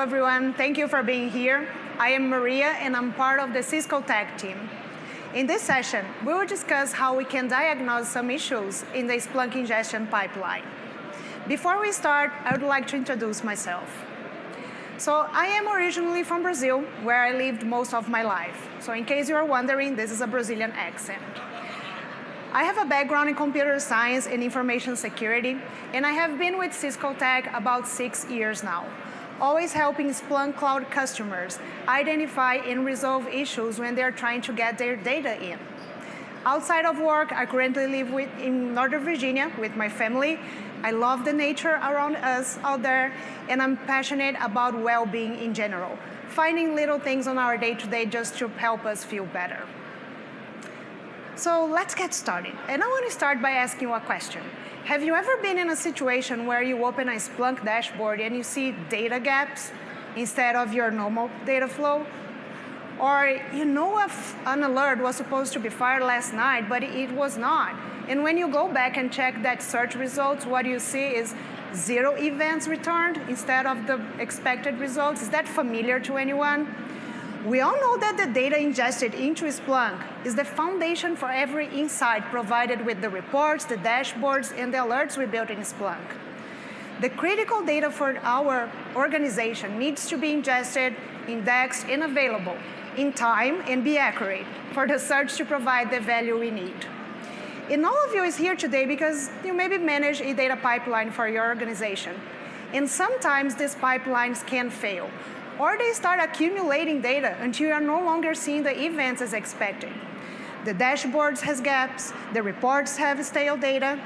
everyone. Thank you for being here. I am Maria, and I'm part of the Cisco Tech team. In this session, we will discuss how we can diagnose some issues in the Splunk ingestion pipeline. Before we start, I would like to introduce myself. So I am originally from Brazil, where I lived most of my life. So in case you are wondering, this is a Brazilian accent. I have a background in computer science and information security, and I have been with Cisco Tech about 6 years now, always helping Splunk Cloud customers identify and resolve issues when they're trying to get their data in. Outside of work, I currently live in Northern Virginia with my family. I love the nature around us out there, and I'm passionate about well-being in general, finding little things on our day-to-day just to help us feel better. So let's get started. And I want to start by asking you a question. Have you ever been in a situation where you open a Splunk dashboard and you see data gaps instead of your normal data flow? Or you know if an alert was supposed to be fired last night, but it was not. And when you go back and check that search results, what you see is 0 events returned instead of the expected results. Is that familiar to anyone? We all know that the data ingested into Splunk is the foundation for every insight provided with the reports, the dashboards, and the alerts we built in Splunk. The critical data for our organization needs to be ingested, indexed, and available in time and be accurate for the search to provide the value we need. And all of you is here today because you maybe manage a data pipeline for your organization. And sometimes these pipelines can fail, or they start accumulating data until you are no longer seeing the events as expected. The dashboards has gaps, the reports have stale data,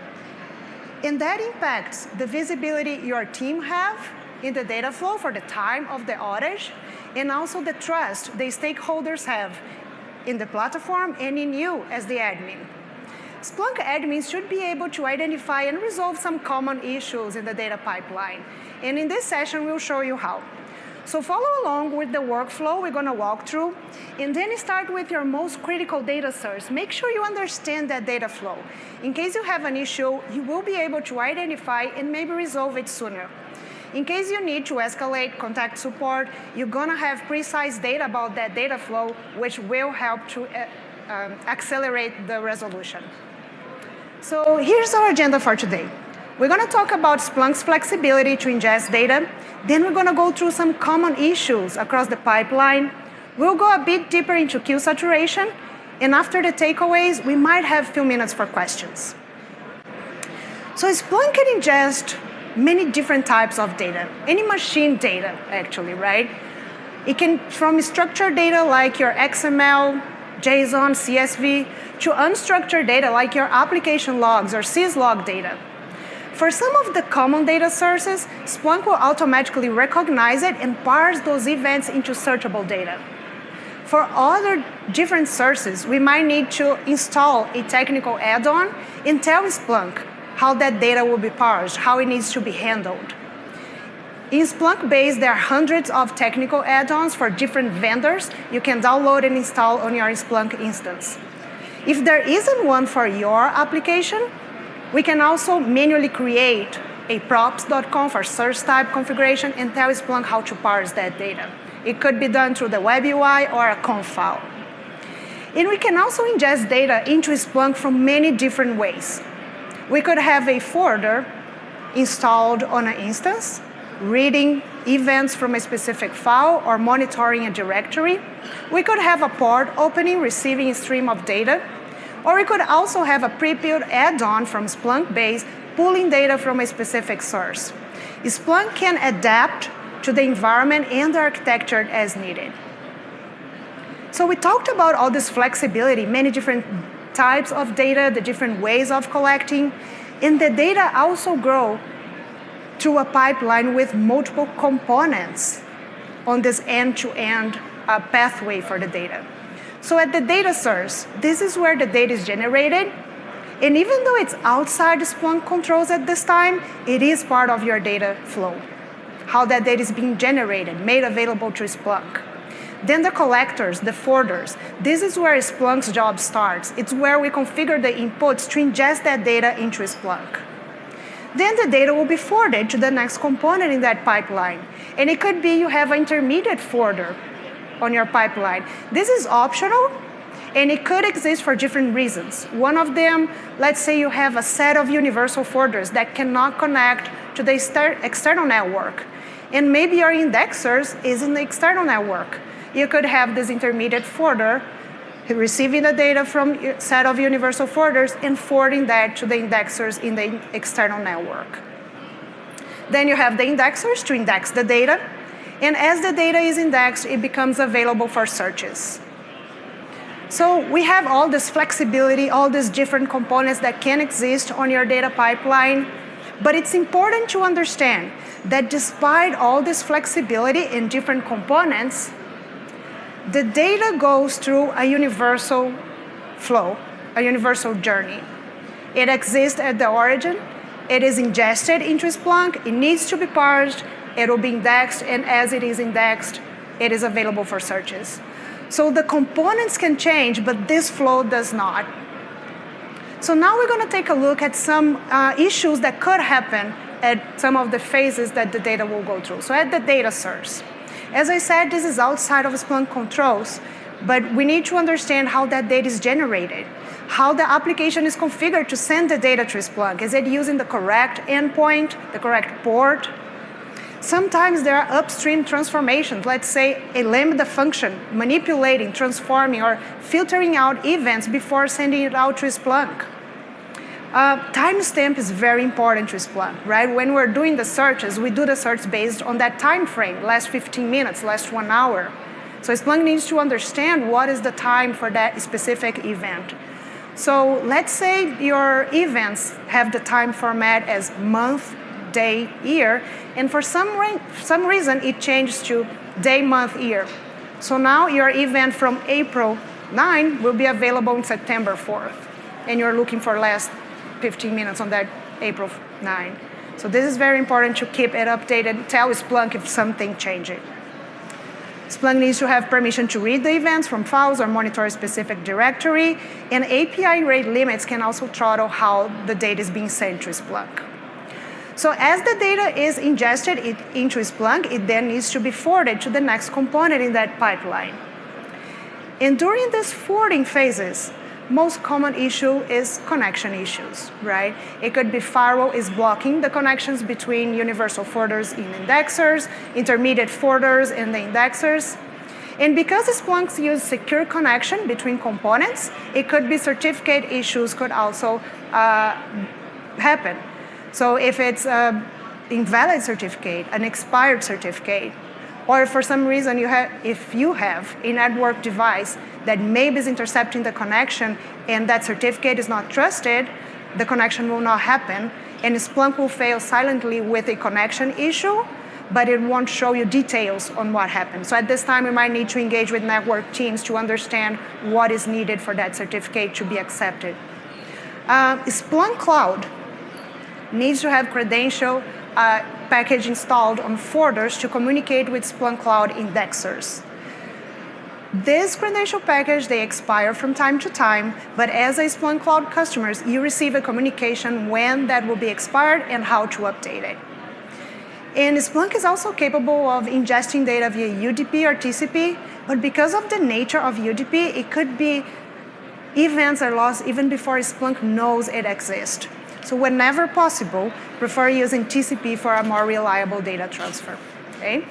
and that impacts the visibility your team have in the data flow for the time of the outage, and also the trust the stakeholders have in the platform and in you as the admin. Splunk admins should be able to identify and resolve some common issues in the data pipeline. And in this session, we'll show you how. So follow along with the workflow we're going to walk through, and then start with your most critical data source. Make sure you understand that data flow. In case you have an issue, you will be able to identify and maybe resolve it sooner. In case you need to escalate contact support, you're going to have precise data about that data flow, which will help to accelerate the resolution. So here's our agenda for today. We're going to talk about Splunk's flexibility to ingest data. Then we're going to go through some common issues across the pipeline. We'll go a bit deeper into queue saturation. And after the takeaways, we might have a few minutes for questions. So Splunk can ingest many different types of data, any machine data, actually, right? It can, from structured data like your XML, JSON, CSV, to unstructured data like your application logs or syslog data. For some of the common data sources, Splunk will automatically recognize it and parse those events into searchable data. For other different sources, we might need to install a technical add-on and tell Splunk how that data will be parsed, how it needs to be handled. In Splunk base, there are hundreds of technical add-ons for different vendors you can download and install on your Splunk instance. If there isn't one for your application, we can also manually create a props.conf for source type configuration and tell Splunk how to parse that data. It could be done through the web UI or a conf file. And we can also ingest data into Splunk from many different ways. We could have a forwarder installed on an instance, reading events from a specific file or monitoring a directory. We could have a port opening, receiving a stream of data. Or we could also have a pre-built add-on from Splunk base, pulling data from a specific source. Splunk can adapt to the environment and the architecture as needed. So we talked about all this flexibility, many different types of data, the different ways of collecting, and the data also grow through a pipeline with multiple components on this end-to-end pathway for the data. So at the data source, this is where the data is generated. And even though it's outside the Splunk controls at this time, it is part of your data flow, how that data is being generated, made available to Splunk. Then the collectors, the forwarders, this is where Splunk's job starts. It's where we configure the inputs to ingest that data into Splunk. then the data will be forwarded to the next component in that pipeline. And it could be you have an intermediate forwarder on your pipeline. This is optional, and it could exist for different reasons. One of them, let's say you have a set of universal forwarders that cannot connect to the external network. And maybe your indexers is in the external network. You could have this intermediate forwarder receiving the data from a set of universal forwarders and forwarding that to the indexers in the external network. Then you have the indexers to index the data. And as the data is indexed, it becomes available for searches. So we have all this flexibility, all these different components that can exist on your data pipeline. But it's important to understand that despite all this flexibility in different components, the data goes through a universal flow, a universal journey. It exists at the origin. It is ingested into Splunk. It needs to be parsed. It will be indexed. And as it is indexed, it is available for searches. So the components can change, but this flow does not. So now we're going to take a look at some issues that could happen at some of the phases that the data will go through. So at the data source. As I said, this is outside of Splunk controls, but we need to understand how that data is generated, how the application is configured to send the data to Splunk. Is it using the correct endpoint, the correct port? Sometimes there are upstream transformations, let's say a Lambda function manipulating, transforming, or filtering out events before sending it out to Splunk. Timestamp is very important to Splunk, right? When we're doing the searches, we do the search based on that time frame, last 15 minutes, last 1 hour. So Splunk needs to understand what is the time for that specific event. So let's say your events have the time format as month, day, year, and for some reason it changes to day, month, year. So now your event from April 9 will be available on September 4th, and you're looking for last 15 minutes on that April 9. So this is very important to keep it updated. Tell Splunk if something changes. Splunk needs to have permission to read the events from files or monitor a specific directory. And API rate limits can also throttle how the data is being sent to Splunk. So as the data is ingested into Splunk, it then needs to be forwarded to the next component in that pipeline. And during these forwarding phases, most common issue is connection issues, right? It could be firewall is blocking the connections between universal forwarders and indexers, intermediate forwarders and the indexers. And because Splunk uses secure connection between components, it could be certificate issues could also happen. So if it's an invalid certificate, an expired certificate, or for some reason if you have a network device that maybe is intercepting the connection and that certificate is not trusted, the connection will not happen, and Splunk will fail silently with a connection issue, but it won't show you details on what happened. So at this time, we might need to engage with network teams to understand what is needed for that certificate to be accepted. Splunk Cloud needs to have credential package installed on forwarders to communicate with Splunk Cloud indexers. This credential package, they expire from time to time, but as a Splunk Cloud customers, you receive a communication when that will be expired and how to update it. And Splunk is also capable of ingesting data via UDP or TCP, but because of the nature of UDP, it could be events are lost even before Splunk knows it exists. So whenever possible, prefer using TCP for a more reliable data transfer, okay?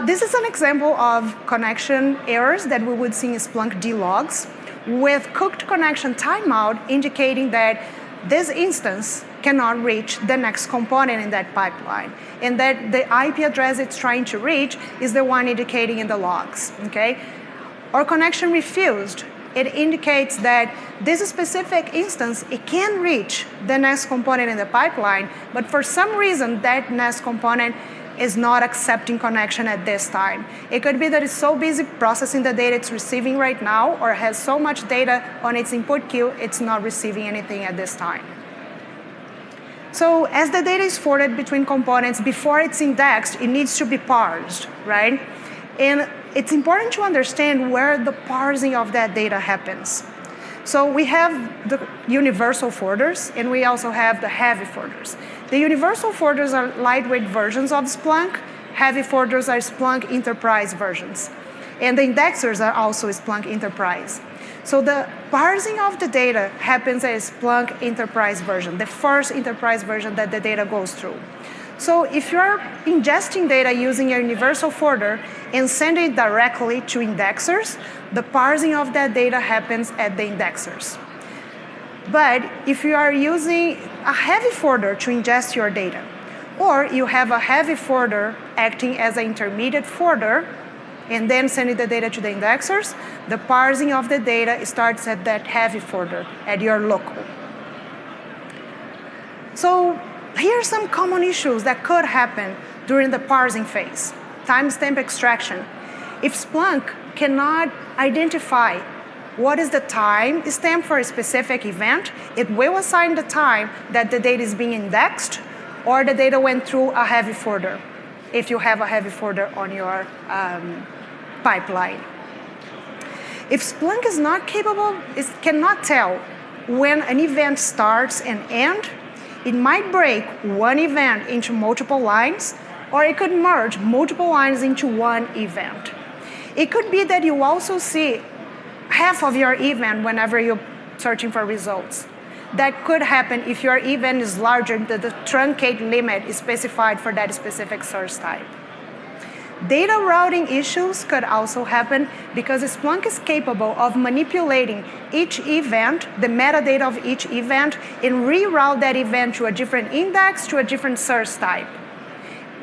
This is an example of connection errors that we would see in Splunk D logs with cooked connection timeout indicating that this instance cannot reach the next component in that pipeline, and that the IP address it's trying to reach is the one indicating in the logs, okay? Or connection refused. It indicates that this specific instance, it can reach the next component in the pipeline, but for some reason that next component is not accepting connection at this time. It could be that it's so busy processing the data it's receiving right now, or has so much data on its input queue, it's not receiving anything at this time. So as the data is forwarded between components, before it's indexed, it needs to be parsed, right? And it's important to understand where the parsing of that data happens. So we have the universal folders, and we also have the heavy folders. The universal folders are lightweight versions of Splunk. Heavy folders are Splunk Enterprise versions. And the indexers are also Splunk Enterprise. So the parsing of the data happens as Splunk Enterprise version, the first enterprise version that the data goes through. So if you're ingesting data using a universal folder and sending it directly to indexers, the parsing of that data happens at the indexers. But if you are using a heavy folder to ingest your data, or you have a heavy folder acting as an intermediate folder, and then sending the data to the indexers, the parsing of the data starts at that heavy folder, at your local. So here are some common issues that could happen during the parsing phase. Timestamp extraction. If Splunk cannot identify what is the time stamp for a specific event, it will assign the time that the data is being indexed or the data went through a heavy folder, if you have a heavy folder on your pipeline. If Splunk is not capable, it cannot tell when an event starts and ends, it might break one event into multiple lines, or it could merge multiple lines into one event. It could be that you also see half of your event whenever you're searching for results. That could happen if your event is larger than the truncate limit is specified for that specific source type. Data routing issues could also happen because Splunk is capable of manipulating each event, the metadata of each event, and reroute that event to a different index, to a different source type.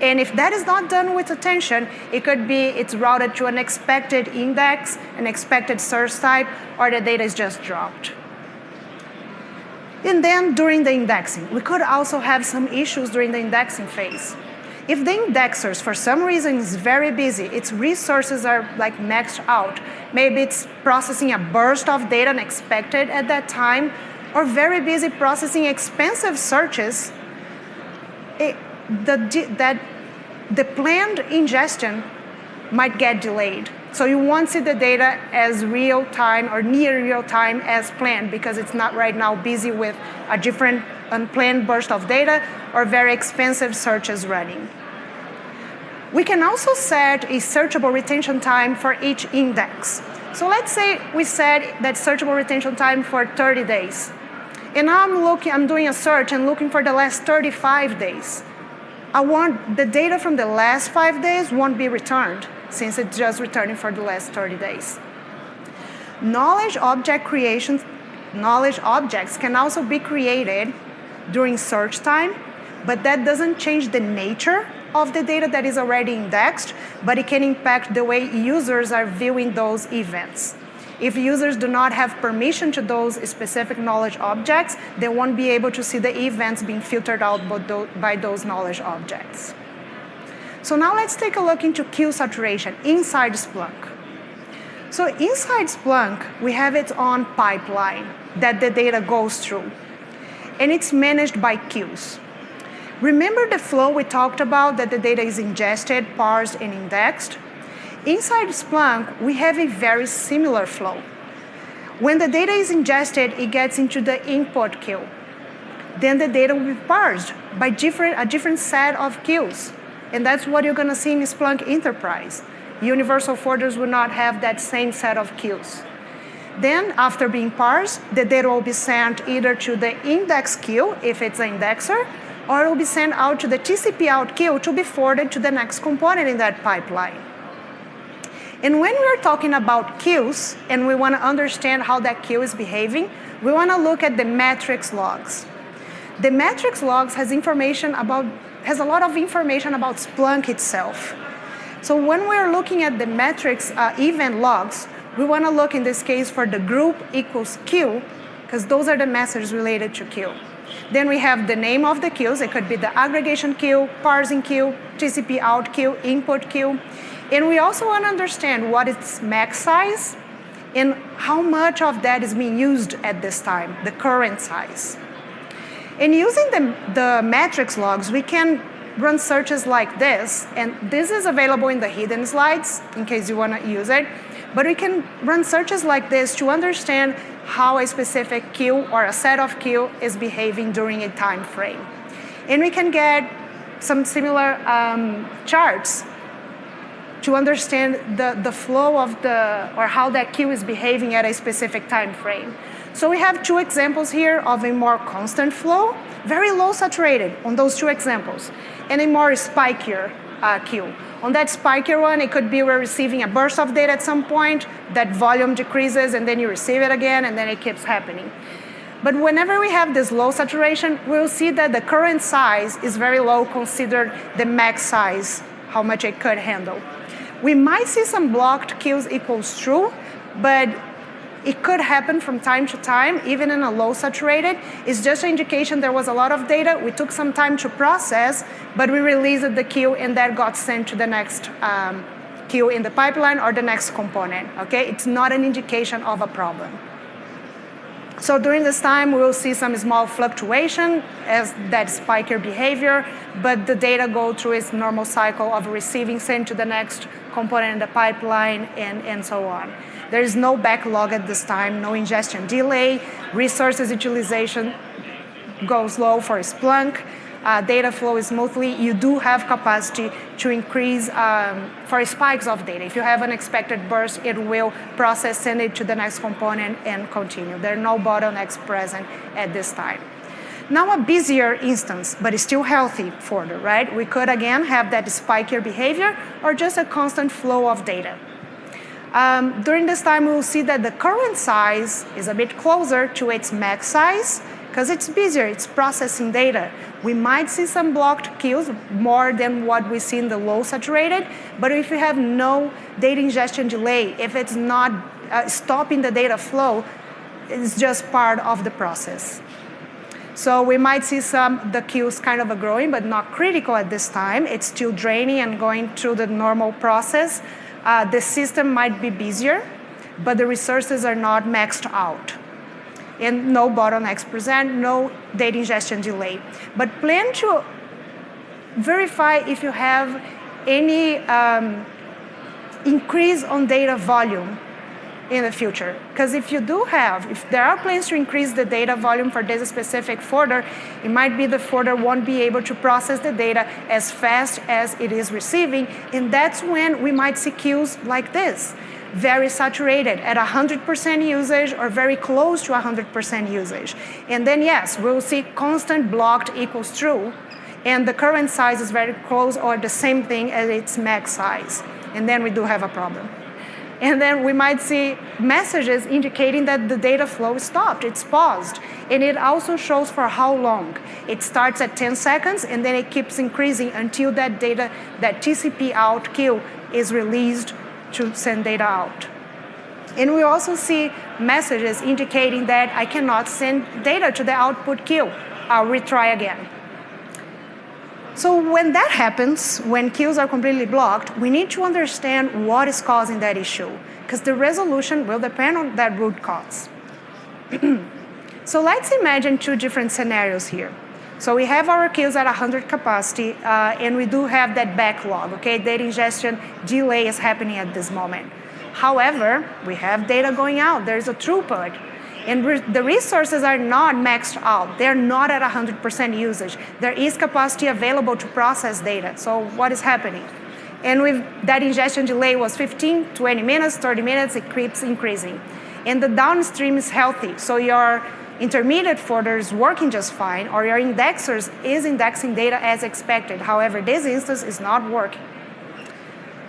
And if that is not done with attention, it could be it's routed to an expected index, an expected source type, or the data is just dropped. And then during the indexing, we could also have some issues during the indexing phase. If the indexers, for some reason, is very busy, its resources are like maxed out, maybe it's processing a burst of data unexpected at that time, or very busy processing expensive searches, the planned ingestion might get delayed. So you won't see the data as real time or near real time as planned because it's not right now busy with a different unplanned burst of data or very expensive searches running. We can also set a searchable retention time for each index. So let's say we set that searchable retention time for 30 days. And now I'm doing a search and looking for the last 35 days. I want the data from the last 5 days won't be returned since it's just returning for the last 30 days. Knowledge objects can also be created during search time, but that doesn't change the nature of the data that is already indexed, but it can impact the way users are viewing those events. If users do not have permission to those specific knowledge objects, they won't be able to see the events being filtered out by those knowledge objects. So now let's take a look into queue saturation inside Splunk. So inside Splunk, we have its own pipeline that the data goes through, and it's managed by queues. Remember the flow we talked about, that the data is ingested, parsed, and indexed? Inside Splunk, we have a very similar flow. When the data is ingested, it gets into the input queue. Then the data will be parsed by a different set of queues. And that's what you're going to see in Splunk Enterprise. Universal folders will not have that same set of queues. Then, after being parsed, the data will be sent either to the index queue, if it's an indexer, or it will be sent out to the TCP out queue to be forwarded to the next component in that pipeline. And when we're talking about queues, and we want to understand how that queue is behaving, we want to look at the metrics logs. The metrics logs has a lot of information about Splunk itself. So when we're looking at the metrics event logs, we want to look in this case for the group equals queue, because those are the messages related to queue. Then we have the name of the queues. It could be the aggregation queue, parsing queue, TCP out queue, input queue. And we also want to understand what its max size and how much of that is being used at this time, the current size. And using the metrics logs, we can run searches like this. And this is available in the hidden slides in case you want to use it. But we can run searches like this to understand how a specific queue or a set of queue is behaving during a time frame. And we can get some similar charts to understand the flow of or how that queue is behaving at a specific time frame. So we have two examples here of a more constant flow, very low saturated on those two examples, and a more spikier queue. On that spikier one, it could be we're receiving a burst of data at some point, that volume decreases, and then you receive it again, and then it keeps happening. But whenever we have this low saturation, we'll see that the current size is very low considered the max size, how much it could handle. We might see some blocked queues equals true, but it could happen from time to time, even in a low saturated. It's just an indication there was a lot of data. We took some time to process, but we released the queue, and that got sent to the next queue in the pipeline or the next component, okay? It's not an indication of a problem. So during this time, we will see some small fluctuation as that spiker behavior, but the data go through its normal cycle of receiving, sent to the next component in the pipeline, and so on. There is no backlog at this time, no ingestion delay, resources utilization goes low for Splunk, data flow is smoothly. You do have capacity to increase for spikes of data. If you have an expected burst, it will process, send it to the next component, and continue. There are no bottlenecks present at this time. Now a busier instance, but it's still healthy folder, right? We could again have that spikier behavior or just a constant flow of data. During this time, we will see that the current size is a bit closer to its max size because it's busier, it's processing data. We might see some blocked queues more than what we see in the low saturated, but if you have no data ingestion delay, if it's not stopping the data flow, it's just part of the process. So we might see the queues kind of growing, but not critical at this time. It's still draining and going through the normal process. The system might be busier, but the resources are not maxed out. And no bottlenecks present, no data ingestion delay. But plan to verify if you have any increase on data volume in the future. Because if you do have, if there are plans to increase the data volume for this specific folder, it might be the folder won't be able to process the data as fast as it is receiving, and that's when we might see queues like this, very saturated at 100% usage or very close to 100% usage. And then yes, we'll see constant blocked equals true, and the current size is very close or the same thing as its max size. And then we do have a problem. And then we might see messages indicating that the data flow stopped, it's paused. And it also shows for how long. It starts at 10 seconds, and then it keeps increasing until that data, that TCP out queue is released to send data out. And we also see messages indicating that I cannot send data to the output queue. I'll retry again. So when that happens, when queues are completely blocked, we need to understand what is causing that issue, because the resolution will depend on that root cause. So let's imagine two different scenarios here. So we have our queues at 100 capacity, and we do have that backlog, okay? Data ingestion delay is happening at this moment. However, we have data going out. There's a throughput. And the resources are not maxed out. They're not at 100% usage. There is capacity available to process data. So what is happening? And with that ingestion delay was 15, 20 minutes, 30 minutes, it keeps increasing. And the downstream is healthy. So your intermediate folder is working just fine, or your indexers is indexing data as expected. However, this instance is not working.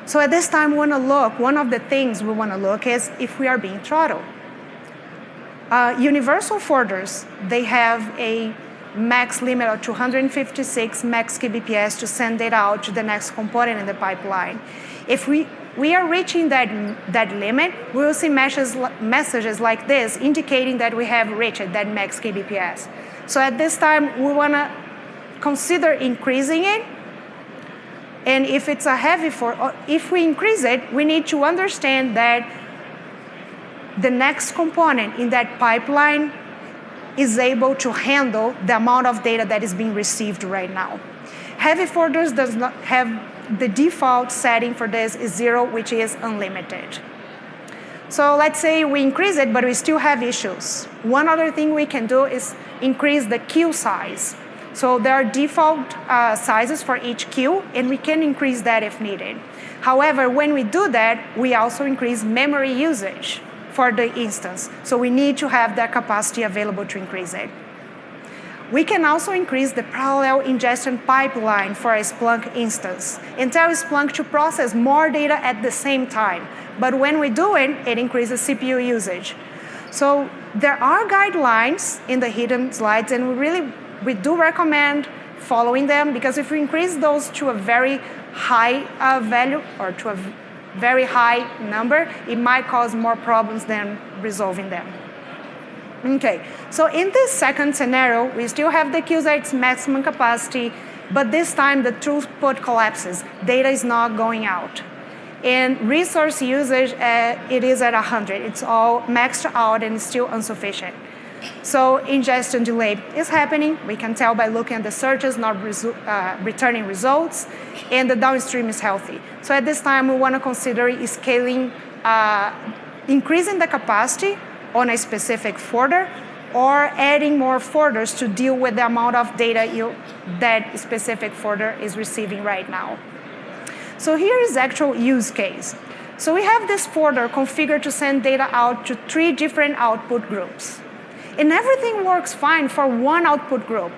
So at this time, we want to look, one of the things we want to look is if we are being throttled. Universal folders, they have a max limit of 256 max kbps to send data out to the next component in the pipeline. If we are reaching that limit, we will see messages like this indicating that we have reached that max kbps. So at this time, we want to consider increasing it. And if it's a heavy folder, if we increase it, we need to understand that the next component in that pipeline is able to handle the amount of data that is being received right now. Heavy folders does not have the default setting for this is 0, which is unlimited. So let's say we increase it, but we still have issues. One other thing we can do is increase the queue size. So there are default sizes for each queue, and we can increase that if needed. However, when we do that, we also increase memory usage for the instance. So we need to have that capacity available to increase it. We can also increase the parallel ingestion pipeline for a Splunk instance and tell Splunk to process more data at the same time. But when we do it, it increases CPU usage. So there are guidelines in the hidden slides, and we do recommend following them, because if we increase those to a very high value or to a very high number, it might cause more problems than resolving them. Okay, so in this second scenario, we still have the queues at its maximum capacity, but this time the throughput collapses. Data is not going out. And resource usage, it is at 100. It's all maxed out and still insufficient. So ingestion delay is happening. We can tell by looking at the searches not returning results, and the downstream is healthy. So at this time, we want to consider scaling, increasing the capacity on a specific folder, or adding more folders to deal with the amount of data that specific folder is receiving right now. So here is actual use case. So we have this folder configured to send data out to 3 different output groups. And everything works fine for one output group.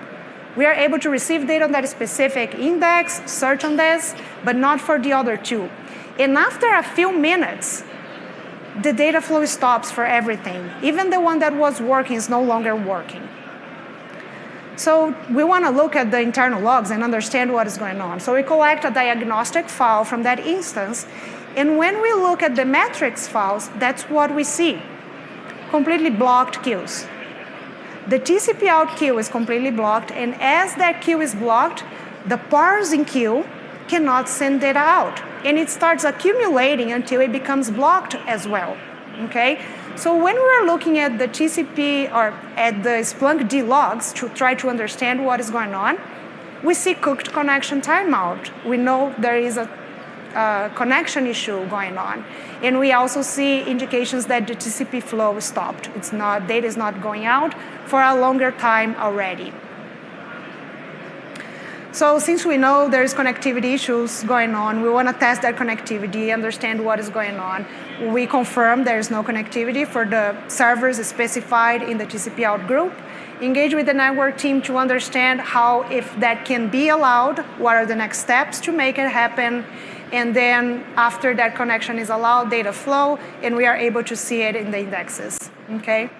We are able to receive data on that specific index, search on this, but not for the other 2. And after a few minutes, the data flow stops for everything. Even the one that was working is no longer working. So we want to look at the internal logs and understand what is going on. So we collect a diagnostic file from that instance, and when we look at the metrics files, that's what we see. Completely blocked queues. The TCP out queue is completely blocked, and as that queue is blocked, the parsing queue cannot send data out. And it starts accumulating until it becomes blocked as well, okay? So when we're looking at the TCP or at the Splunk D logs to try to understand what is going on, we see cooked connection timeout. We know there is a connection issue going on. And we also see indications that the TCP flow stopped. Data is not going out for a longer time already. So since we know there's connectivity issues going on, we want to test that connectivity, understand what is going on. We confirm there's no connectivity for the servers specified in the TCP out group. Engage with the network team to understand how, if that can be allowed, what are the next steps to make it happen. And then after that connection is allowed, data flow, and we are able to see it in the indexes, okay?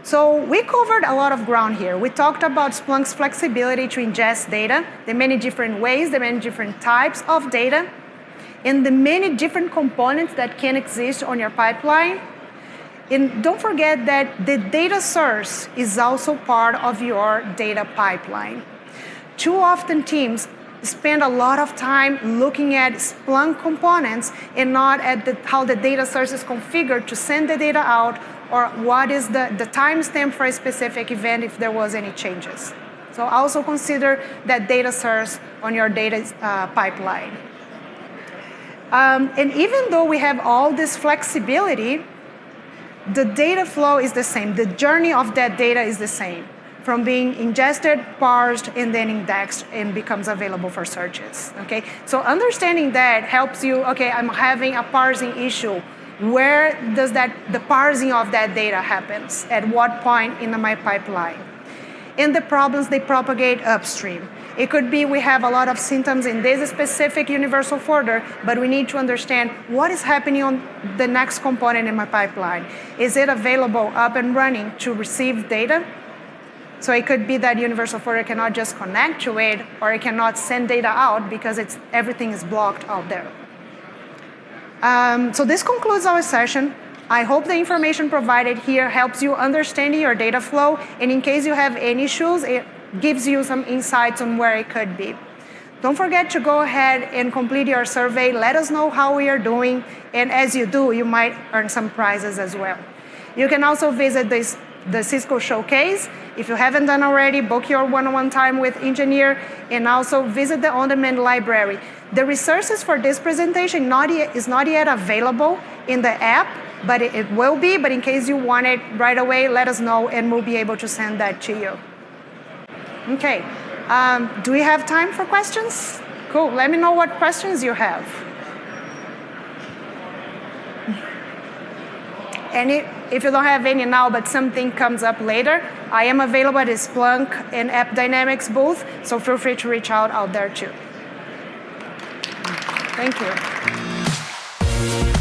So we covered a lot of ground here. We talked about Splunk's flexibility to ingest data, the many different ways, the many different types of data, and the many different components that can exist on your pipeline. And don't forget that the data source is also part of your data pipeline. Too often teams spend a lot of time looking at Splunk components and not at how the data source is configured to send the data out, or what is the timestamp for a specific event if there was any changes. So also consider that data source on your data pipeline. And even though we have all this flexibility, the data flow is the same. The journey of that data is the same, from being ingested, parsed, and then indexed, and becomes available for searches, okay? So understanding that helps you, okay, I'm having a parsing issue. Where does the parsing of that data happens? At what point in my pipeline? And the problems, they propagate upstream. It could be we have a lot of symptoms in this specific universal folder, but we need to understand what is happening on the next component in my pipeline. Is it available, up and running to receive data? So it could be that universal folder cannot just connect to it, or it cannot send data out because everything is blocked out there. So this concludes our session. I hope the information provided here helps you understanding your data flow, and in case you have any issues, it gives you some insights on where it could be. Don't forget to go ahead and complete your survey. Let us know how we are doing, and as you do, you might earn some prizes as well. You can also visit the Cisco Showcase. If you haven't done already, book your one-on-one time with engineer, and also visit the on-demand library. The resources for this presentation is not yet available in the app, but it will be. But in case you want it right away, let us know, and we'll be able to send that to you. Okay. Do we have time for questions? Cool. Let me know what questions you have. And if you don't have any now, but something comes up later, I am available at the Splunk and App Dynamics booth, so feel free to reach out there too. Thank you.